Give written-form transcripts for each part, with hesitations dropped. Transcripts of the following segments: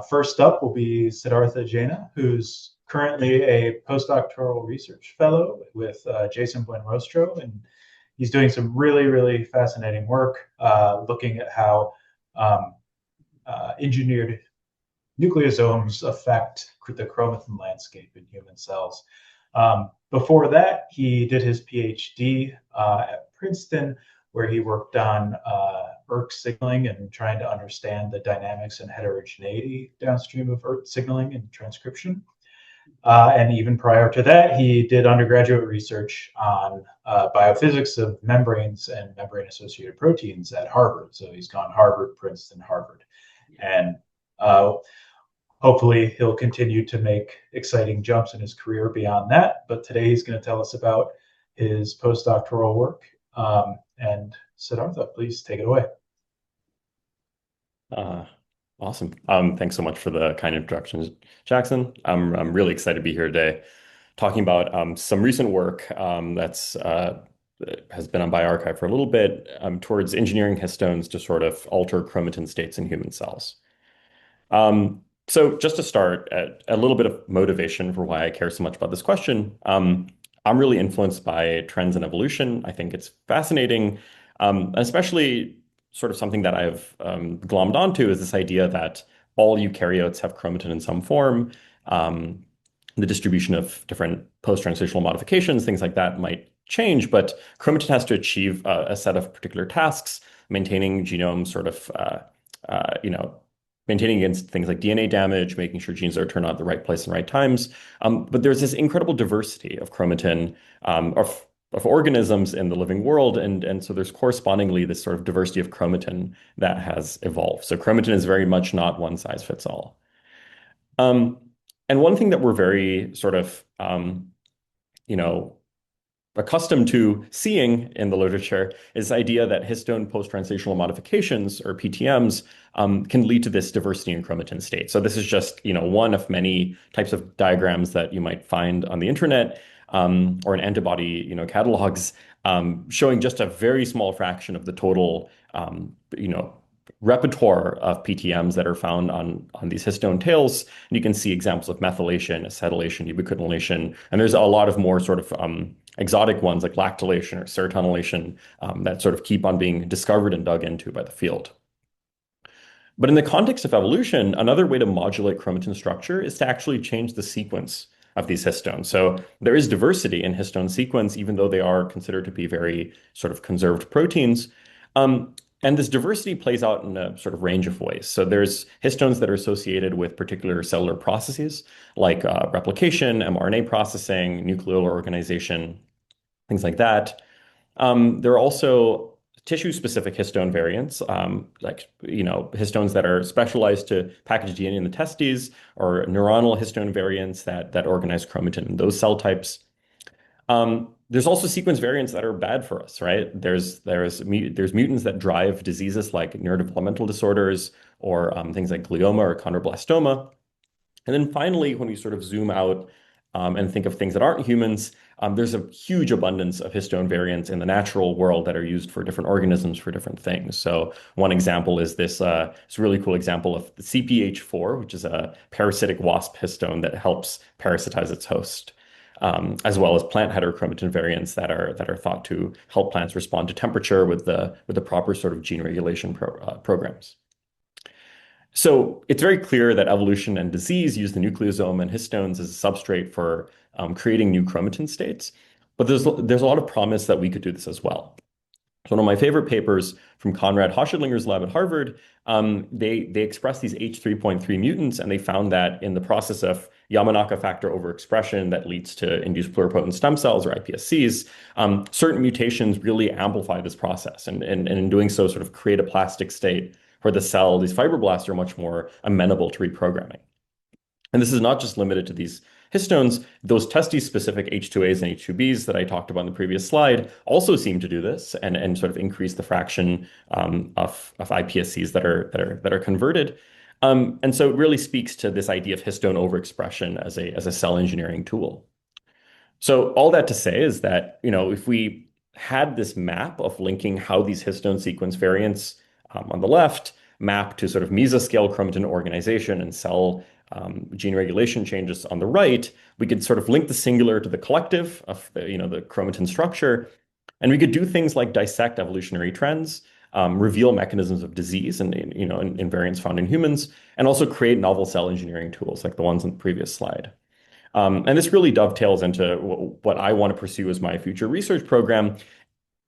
First up will be Siddhartha Jena, who's currently a postdoctoral research fellow with Jason Buenrostro, and he's doing some really, really fascinating work looking at how um, engineered nucleosomes affect the chromatin landscape in human cells. Before that, he did his PhD at Princeton, where he worked on ERK signaling and trying to understand the dynamics and heterogeneity downstream of ERK signaling and transcription. And even prior to that, he did undergraduate research on biophysics of membranes and membrane-associated proteins at Harvard. So he's gone Harvard, Princeton, Harvard. And hopefully he'll continue to make exciting jumps in his career beyond that. But today he's going to tell us about his postdoctoral work. And Siddhartha, please take it away. Awesome. Thanks so much for the kind introductions, Jackson. I'm really excited to be here today talking about some recent work that's has been on bioRxiv for a little bit towards engineering histones to sort of alter chromatin states in human cells. So just to start, a little bit of motivation for why I care so much about this question. I'm really influenced by trends in evolution. I think it's fascinating, especially sort of something that I've glommed onto is this idea that all eukaryotes have chromatin in some form. The distribution of different post-translational modifications, things like that might change, but chromatin has to achieve a set of particular tasks, maintaining genome sort of, maintaining against things like DNA damage, making sure genes are turned on at the right place and right times. But there's this incredible diversity of chromatin, of organisms in the living world. And so there's correspondingly this sort of diversity of chromatin that has evolved. So chromatin is very much not one size fits all. And one thing that we're very sort of, accustomed to seeing in the literature is the idea that histone post-translational modifications, or PTMs, can lead to this diversity in chromatin state. So this is just, one of many types of diagrams that you might find on the internet or in antibody, catalogs showing just a very small fraction of the total, repertoire of PTMs that are found on these histone tails. And you can see examples of methylation, acetylation, ubiquitination, and there's a lot of more sort of exotic ones like lactylation or serotonylation that sort of keep on being discovered and dug into by the field. But in the context of evolution, another way to modulate chromatin structure is to actually change the sequence of these histones. So there is diversity in histone sequence, even though they are considered to be very sort of conserved proteins. And this diversity plays out in a sort of range of ways. So there's histones that are associated with particular cellular processes like replication, mRNA processing, nucleolar organization, things like that. There are also tissue-specific histone variants, histones that are specialized to package DNA in the testes, or neuronal histone variants that organize chromatin in those cell types. There's also sequence variants that are bad for us, right? There's mutants that drive diseases like neurodevelopmental disorders or things like glioma or chondroblastoma. And then finally, when we sort of zoom out and think of things that aren't humans, there's a huge abundance of histone variants in the natural world that are used for different organisms for different things. So one example is this really cool example of the CPH4, which is a parasitic wasp histone that helps parasitize its host. As well as plant heterochromatin variants that are thought to help plants respond to temperature with the proper sort of gene regulation programs. So it's very clear that evolution and disease use the nucleosome and histones as a substrate for creating new chromatin states. But there's a lot of promise that we could do this as well. So one of my favorite papers from Konrad Hochschildlinger's lab at Harvard, they expressed these H3.3 mutants, and they found that in the process of Yamanaka factor overexpression that leads to induced pluripotent stem cells, or iPSCs, certain mutations really amplify this process, and in doing so sort of create a plastic state where the cell, these fibroblasts, are much more amenable to reprogramming. And this is not just limited to these histones. Those testes-specific H2As and H2Bs that I talked about in the previous slide also seem to do this and sort of increase the fraction of iPSCs that are converted. And so it really speaks to this idea of histone overexpression as a cell engineering tool. So all that to say is that, if we had this map of linking how these histone sequence variants on the left map to sort of mesoscale chromatin organization and cell gene regulation changes on the right, we could sort of link the singular to the collective of the chromatin structure, and we could do things like dissect evolutionary trends, reveal mechanisms of disease and in variants found in humans, and also create novel cell engineering tools like the ones on the previous slide. And this really dovetails into what I want to pursue as my future research program,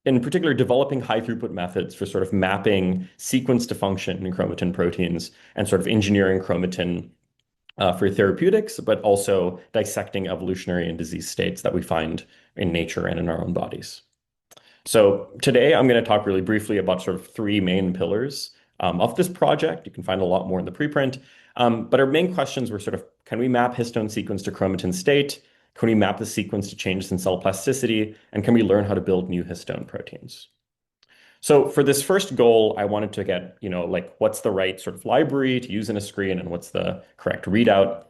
in particular, developing high throughput methods for sort of mapping sequence to function in chromatin proteins and sort of engineering chromatin for therapeutics, but also dissecting evolutionary and disease states that we find in nature and in our own bodies. So today I'm going to talk really briefly about sort of three main pillars of this project. You can find a lot more in the preprint. But our main questions were sort of, can we map histone sequence to chromatin state? Can we map the sequence to changes in cell plasticity? And can we learn how to build new histone proteins? So for this first goal, I wanted to get, like what's the right sort of library to use in a screen and what's the correct readout?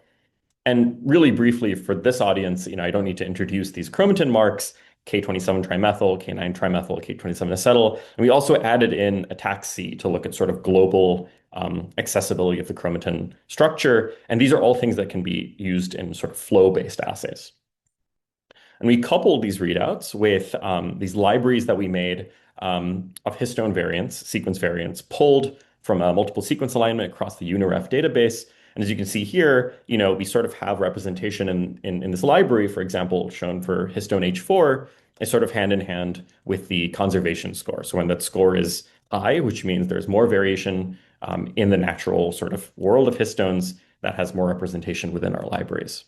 And really briefly for this audience, I don't need to introduce these chromatin marks, K27 trimethyl, K9 trimethyl, K27 acetyl. And we also added in ataxi to look at sort of global accessibility of the chromatin structure. And these are all things that can be used in sort of flow-based assays. And we coupled these readouts with these libraries that we made of histone variants, sequence variants, pulled from a multiple sequence alignment across the UniRef database. And as you can see here, we sort of have representation in this library, for example, shown for histone H4, is sort of hand in hand with the conservation score. So when that score is high, which means there's more variation in the natural sort of world of histones, that has more representation within our libraries.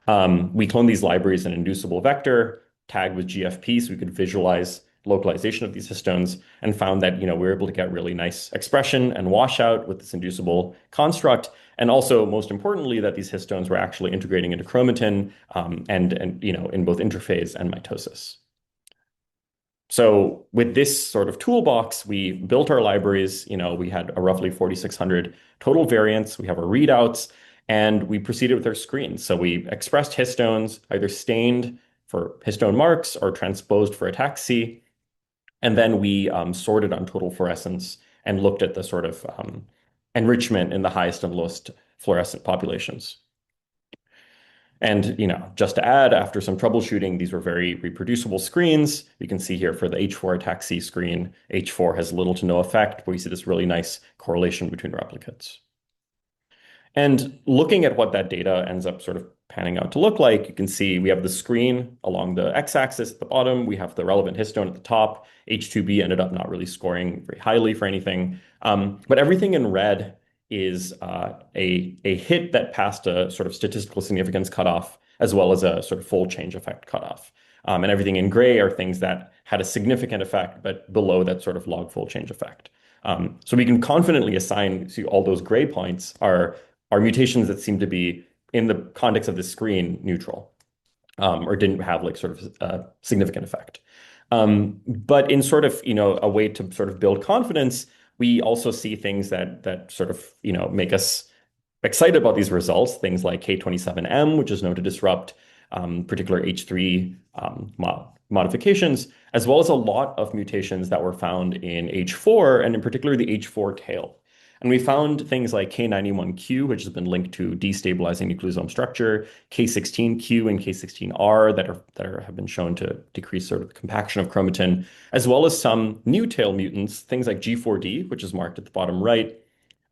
We cloned these libraries in an inducible vector, tagged with GFP, so we could visualize localization of these histones, and found that we were able to get really nice expression and washout with this inducible construct, and also most importantly that these histones were actually integrating into chromatin and in both interphase and mitosis. So with this sort of toolbox, we built our libraries. We had a roughly 4,600 total variants. We have our readouts, and we proceeded with our screens. So we expressed histones, either stained for histone marks or transposed for ataxi. And then we sorted on total fluorescence and looked at the sort of enrichment in the highest and lowest fluorescent populations. And, just to add, after some troubleshooting, these were very reproducible screens. You can see here for the H4 ataxi screen, H4 has little to no effect, but we see this really nice correlation between replicates. And looking at what that data ends up sort of panning out to look like, you can see we have the screen along the x-axis at the bottom. We have the relevant histone at the top. H2B ended up not really scoring very highly for anything. But everything in red is a hit that passed a sort of statistical significance cutoff, as well as a sort of fold change effect cutoff. And everything in gray are things that had a significant effect, but below that sort of log fold change effect. So we can confidently assign, see all those gray points are mutations that seem to be, in the context of the screen, neutral, or didn't have like sort of a significant effect. But in sort of, a way to sort of build confidence, we also see things that sort of, make us excited about these results, things like K27M, which is known to disrupt particular H3 modifications, as well as a lot of mutations that were found in H4, and in particular the H4 tail. And we found things like K91Q, which has been linked to destabilizing nucleosome structure, K16Q and K16R that have been shown to decrease sort of the compaction of chromatin, as well as some new tail mutants, things like G4D, which is marked at the bottom right,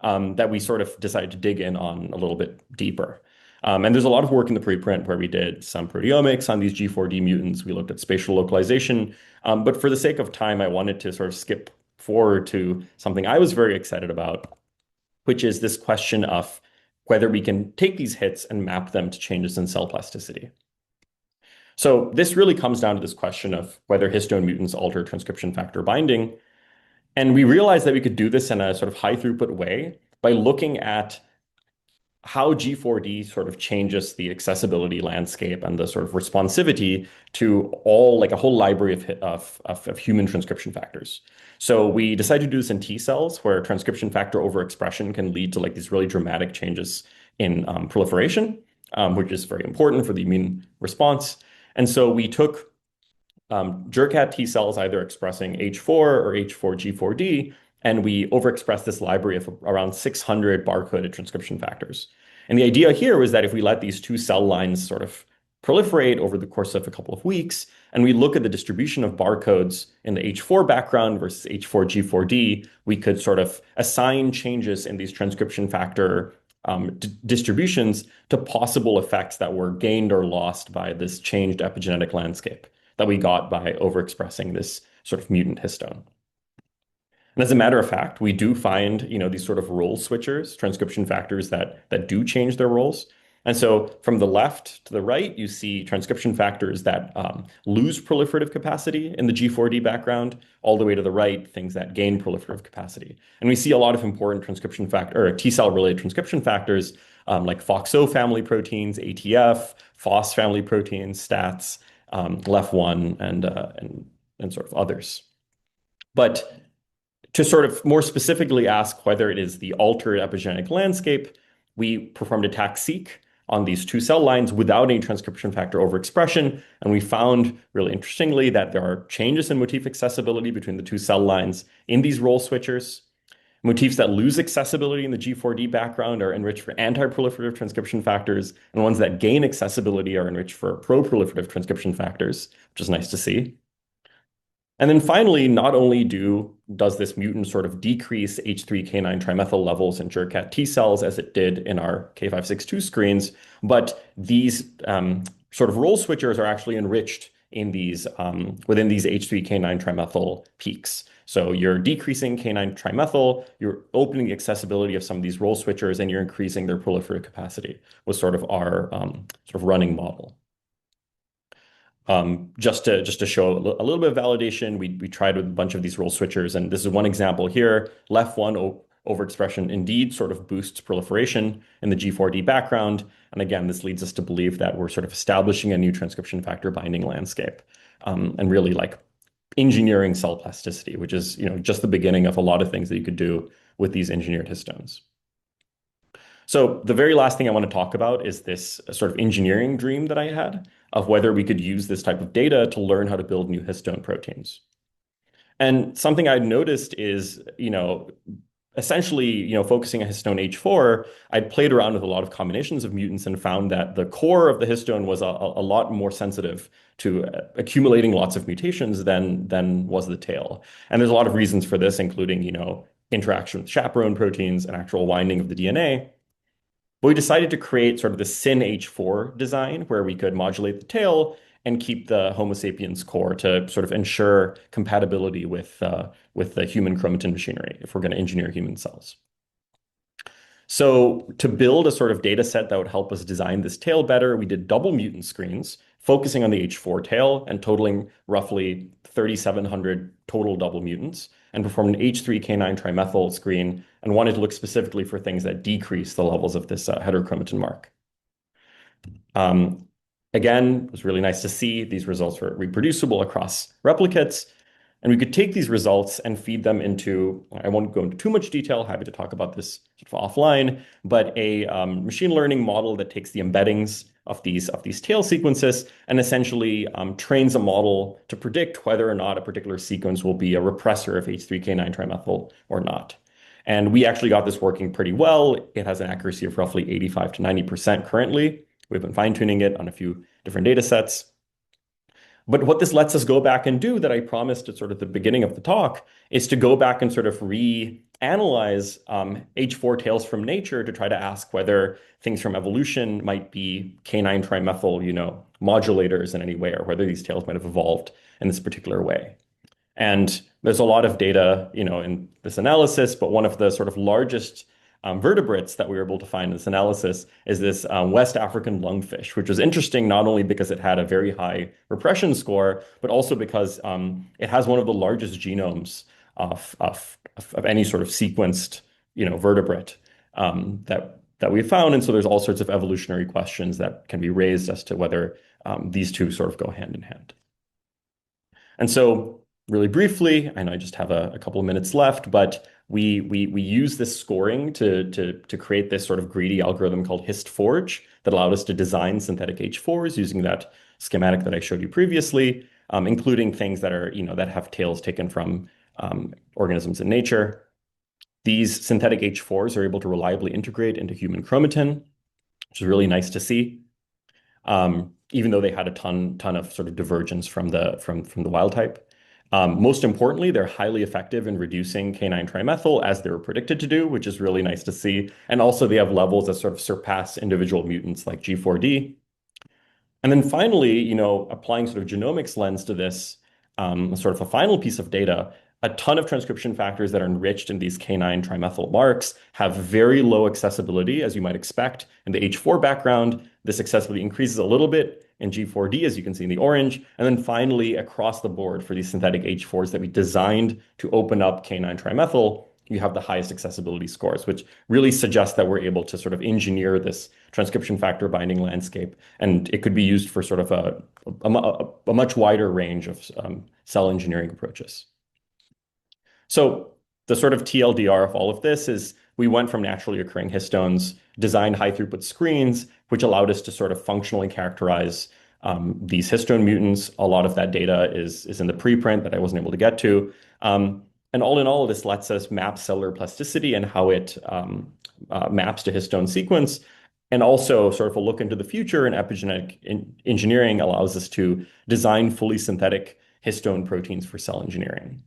that we sort of decided to dig in on a little bit deeper. And there's a lot of work in the preprint where we did some proteomics on these G4D mutants. We looked at spatial localization. But for the sake of time, I wanted to sort of skip forward to something I was very excited about, which is this question of whether we can take these hits and map them to changes in cell plasticity. So this really comes down to this question of whether histone mutants alter transcription factor binding. And we realized that we could do this in a sort of high throughput way by looking at how G4D sort of changes the accessibility landscape and the sort of responsivity to all, like a whole library of human transcription factors. So we decided to do this in T cells, where transcription factor overexpression can lead to like these really dramatic changes in proliferation, which is very important for the immune response. And so we took Jurkat T cells either expressing H4 or H4 G4D, and we overexpress this library of around 600 bar-coded transcription factors. And the idea here was that if we let these two cell lines sort of proliferate over the course of a couple of weeks, and we look at the distribution of barcodes in the H4 background versus H4 G4D, we could sort of assign changes in these transcription factor distributions to possible effects that were gained or lost by this changed epigenetic landscape that we got by overexpressing this sort of mutant histone. And as a matter of fact, we do find, these sort of role switchers, transcription factors that do change their roles. And so from the left to the right, you see transcription factors that lose proliferative capacity in the G4D background, all the way to the right, things that gain proliferative capacity. And we see a lot of important transcription factor or T-cell related transcription factors like FOXO family proteins, ATF, FOS family proteins, STATs, LEF1, and sort of others. But to sort of more specifically ask whether it is the altered epigenetic landscape, we performed a TAC-seq on these two cell lines without any transcription factor overexpression. And we found, really interestingly, that there are changes in motif accessibility between the two cell lines in these role switchers. Motifs that lose accessibility in the G4D background are enriched for anti-proliferative transcription factors, and ones that gain accessibility are enriched for pro-proliferative transcription factors, which is nice to see. And then finally, not only does this mutant sort of decrease H3K9 trimethyl levels in JERCAT T cells as it did in our K562 screens, but these sort of role switchers are actually enriched in these within these H3K9 trimethyl peaks. So you're decreasing K9 trimethyl, you're opening the accessibility of some of these role switchers, and you're increasing their proliferative capacity, was sort of our sort of running model. Just to show a little bit of validation, we tried with a bunch of these role switchers, and this is one example here. LEF1 overexpression indeed sort of boosts proliferation in the G4D background. And again, this leads us to believe that we're sort of establishing a new transcription factor binding landscape, and really like engineering cell plasticity, which is just the beginning of a lot of things that you could do with these engineered histones. So the very last thing I want to talk about is this sort of engineering dream that I had of whether we could use this type of data to learn how to build new histone proteins. And something I'd noticed is, essentially, focusing on histone H4, I'd played around with a lot of combinations of mutants and found that the core of the histone was a lot more sensitive to accumulating lots of mutations than was the tail. And there's a lot of reasons for this, including, interaction with chaperone proteins and actual winding of the DNA. But we decided to create sort of the SYN-H4 design where we could modulate the tail and keep the Homo sapiens core to sort of ensure compatibility with the human chromatin machinery if we're going to engineer human cells. So to build a sort of data set that would help us design this tail better, we did double mutant screens focusing on the H4 tail and totaling roughly 3,700 total double mutants, and performed an H3K9 trimethyl screen and wanted to look specifically for things that decrease the levels of this heterochromatin mark. Again, it was really nice to see these results were reproducible across replicates. And we could take these results and feed them into, I won't go into too much detail, happy to talk about this sort of offline, but a machine learning model that takes the embeddings of these tail sequences and essentially trains a model to predict whether or not a particular sequence will be a repressor of H3K9 trimethyl or not. And we actually got this working pretty well. It has an accuracy of roughly 85 to 90% currently. We've been fine-tuning it on a few different data sets. But what this lets us go back and do that I promised at sort of the beginning of the talk is to go back and sort of reanalyze H4 tails from nature to try to ask whether things from evolution might be K9 trimethyl, modulators in any way, or whether these tails might have evolved in this particular way. And there's a lot of data, in this analysis, but one of the sort of largest vertebrates that we were able to find in this analysis is this West African lungfish, which was interesting not only because it had a very high repression score, but also because it has one of the largest genomes of any sort of sequenced, vertebrate that we found. And so there's all sorts of evolutionary questions that can be raised as to whether these two sort of go hand in hand. And so really briefly, I know I just have a couple of minutes left, but we use this scoring to create this sort of greedy algorithm called HistForge that allowed us to design synthetic H4s using that schematic that I showed you previously, including things that are, that have tails taken from organisms in nature. These synthetic H4s are able to reliably integrate into human chromatin, which is really nice to see. Even though they had a ton of sort of divergence from the wild type. Most importantly, they're highly effective in reducing K9 trimethyl as they were predicted to do, which is really nice to see. And also they have levels that sort of surpass individual mutants like G4D. And then finally, applying sort of genomics lens to this, sort of a final piece of data, a ton of transcription factors that are enriched in these K9 trimethyl marks have very low accessibility, as you might expect. In the H4 background, this accessibility increases a little bit in G4D, as you can see in the orange. And then finally, across the board for these synthetic H4s that we designed to open up K9 trimethyl, you have the highest accessibility scores, which really suggests that we're able to sort of engineer this transcription factor binding landscape. And it could be used for sort of a much wider range of cell engineering approaches. So the sort of TLDR of all of this is we went from naturally occurring histones, designed high throughput screens, which allowed us to sort of functionally characterize these histone mutants. A lot of that data is in the preprint that I wasn't able to get to. And all in all, this lets us map cellular plasticity and how it maps to histone sequence. And also sort of a look into the future, and epigenetic engineering allows us to design fully synthetic histone proteins for cell engineering.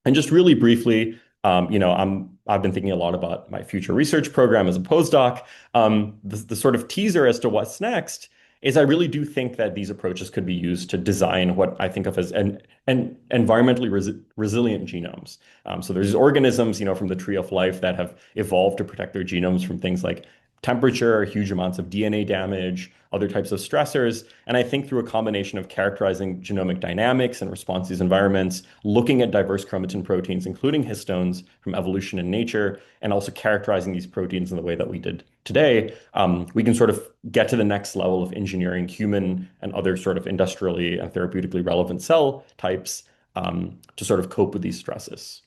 And just really briefly, I've been thinking a lot about my future research program as a postdoc. The sort of teaser as to what's next is I really do think that these approaches could be used to design what I think of as an environmentally resilient genomes. So there's organisms, from the tree of life that have evolved to protect their genomes from things like temperature, huge amounts of DNA damage, other types of stressors. And I think through a combination of characterizing genomic dynamics and response to these environments, looking at diverse chromatin proteins, including histones from evolution and nature, and also characterizing these proteins in the way that we did today, we can sort of get to the next level of engineering human and other sort of industrially and therapeutically relevant cell types to sort of cope with these stresses.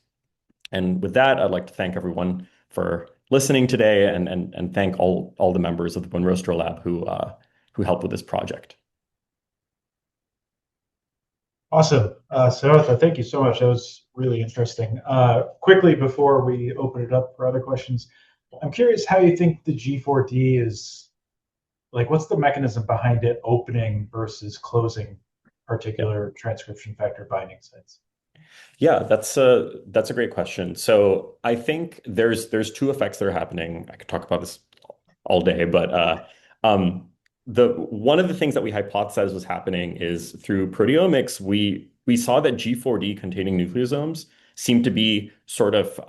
And with that, I'd like to thank everyone for listening today and thank all the members of the Buen-Rostro Lab who helped with this project. Awesome. Siddhartha, thank you so much. That was really interesting. Quickly, before we open it up for other questions, I'm curious how you think the G4D is, like, what's the mechanism behind it opening versus closing particular transcription factor binding sites? Yeah, that's a great question. So I think there's two effects that are happening. I could talk about this all day, but one of the things that we hypothesized was happening is through proteomics, we saw that G4D containing nucleosomes seem to be sort of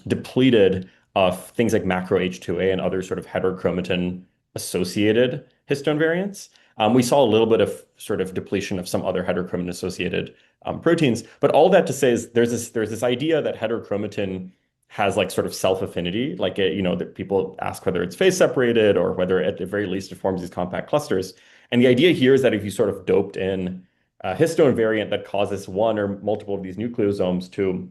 depleted of things like macro H2A and other sort of heterochromatin associated histone variants. We saw a little bit of sort of depletion of some other heterochromatin associated proteins, but all that to say is there's this idea that heterochromatin has like sort of self-affinity, like that people ask whether it's phase separated or whether at the very least it forms these compact clusters. And the idea here is that if you sort of doped in a histone variant that causes one or multiple of these nucleosomes to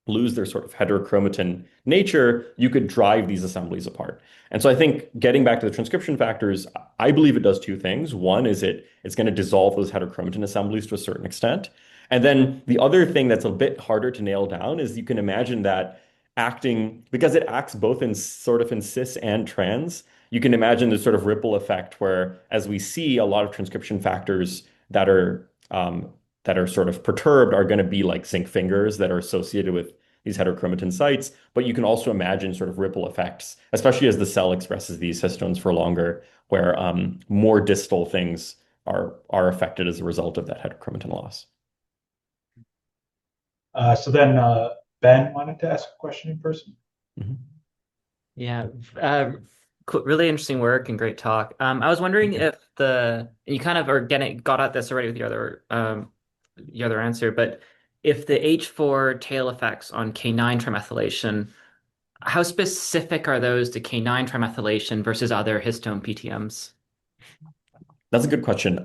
lose their sort of heterochromatin nature, you could drive these assemblies apart. And so I think getting back to the transcription factors, I believe it does two things. One is it's going to dissolve those heterochromatin assemblies to a certain extent. And then the other thing that's a bit harder to nail down is you can imagine that acting, because it acts both in sort of in cis and trans, you can imagine the sort of ripple effect where as we see a lot of transcription factors that are sort of perturbed are going to be like zinc fingers that are associated with these heterochromatin sites, but you can also imagine sort of ripple effects, especially as the cell expresses these histones for longer, where more distal things are affected as a result of that heterochromatin loss. So then Ben wanted to ask a question in person. Mm-hmm. Yeah, really interesting work and great talk. I was wondering if you kind of are got at this already with your other answer, but if the H4 tail effects on K9 trimethylation, how specific are those to K9 trimethylation versus other histone PTMs? That's a good question.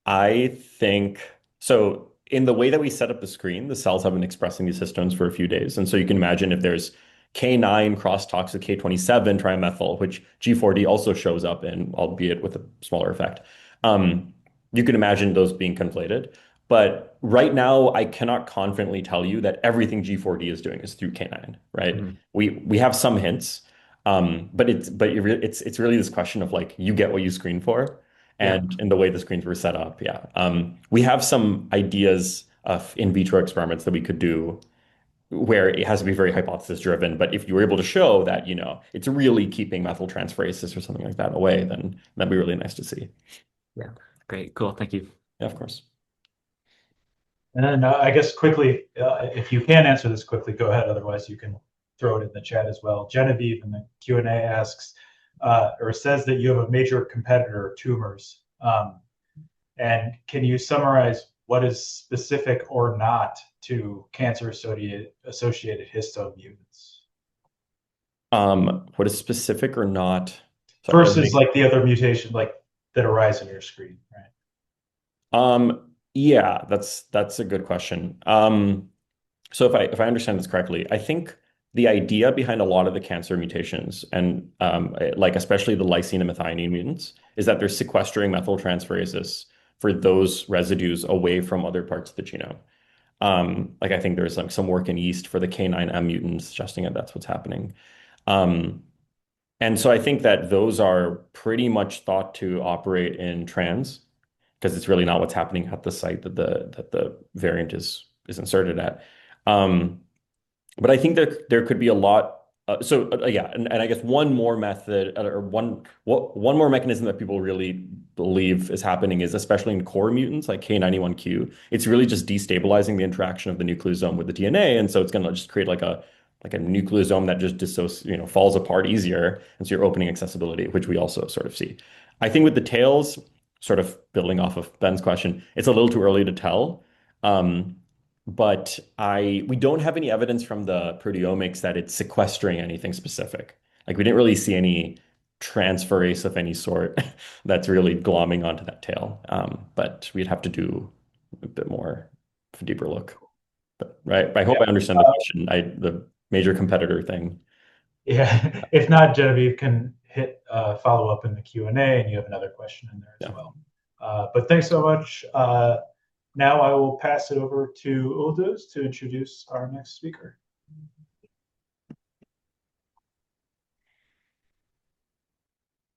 I think so. In the way that we set up the screen, the cells have been expressing these histones for a few days. And so you can imagine if there's K9 crosstalks with K27 trimethyl, which G4D also shows up in, albeit with a smaller effect. You can imagine those being conflated. But right now, I cannot confidently tell you that everything G4D is doing is through K9, right? Mhm. We have some hints, it's really this question of like you get what you screen for, Yeah. and in the way the screens were set up, yeah. We have some ideas of in vitro experiments that we could do where it has to be very hypothesis driven. But if you were able to show that, it's really keeping methyltransferases or something like that away, then that'd be really nice to see. Yeah. Great. Cool. Thank you. Yeah, of course. And then I guess quickly, if you can answer this quickly, go ahead. Otherwise, you can throw it in the chat as well. Genevieve in the Q&A asks, or says that you have a major competitor, tumors. And can you summarize what is specific or not to cancer-associated histone mutants? What is specific or not? Versus like the other mutation, like that arise on your screen, right? Yeah, that's a good question. So if I understand this correctly, I think the idea behind a lot of the cancer mutations and like especially the lysine and methionine mutants is that they're sequestering methyltransferases for those residues away from other parts of the genome. Like I think there's like some work in yeast for the K9M mutants suggesting that that's what's happening. Um, and so I think that those are pretty much thought to operate in trans because it's really not what's happening at the site that the variant is inserted at. Um, but I think there could be a lot. Yeah, and I guess one more method or one more mechanism that people really believe is happening is especially in core mutants like K91Q. It's really just destabilizing the interaction of the nucleosome with the DNA, and so it's going to just create like a nucleosome that just falls apart easier, and so you're opening accessibility, which we also sort of see. I think with the tails, sort of building off of Ben's question, it's a little too early to tell. Um, but we don't have any evidence from the proteomics that it's sequestering anything specific. Like we didn't really see any transferase of any sort that's really glomming onto that tail. But we'd have to do a bit more of a deeper look. But right, I hope Yeah. I understand the question. The major competitor thing. Yeah. If not, Genevieve can hit follow up in the Q&A, and you have another question in there as well. But thanks so much. Now I will pass it over to Ulduz to introduce our next speaker.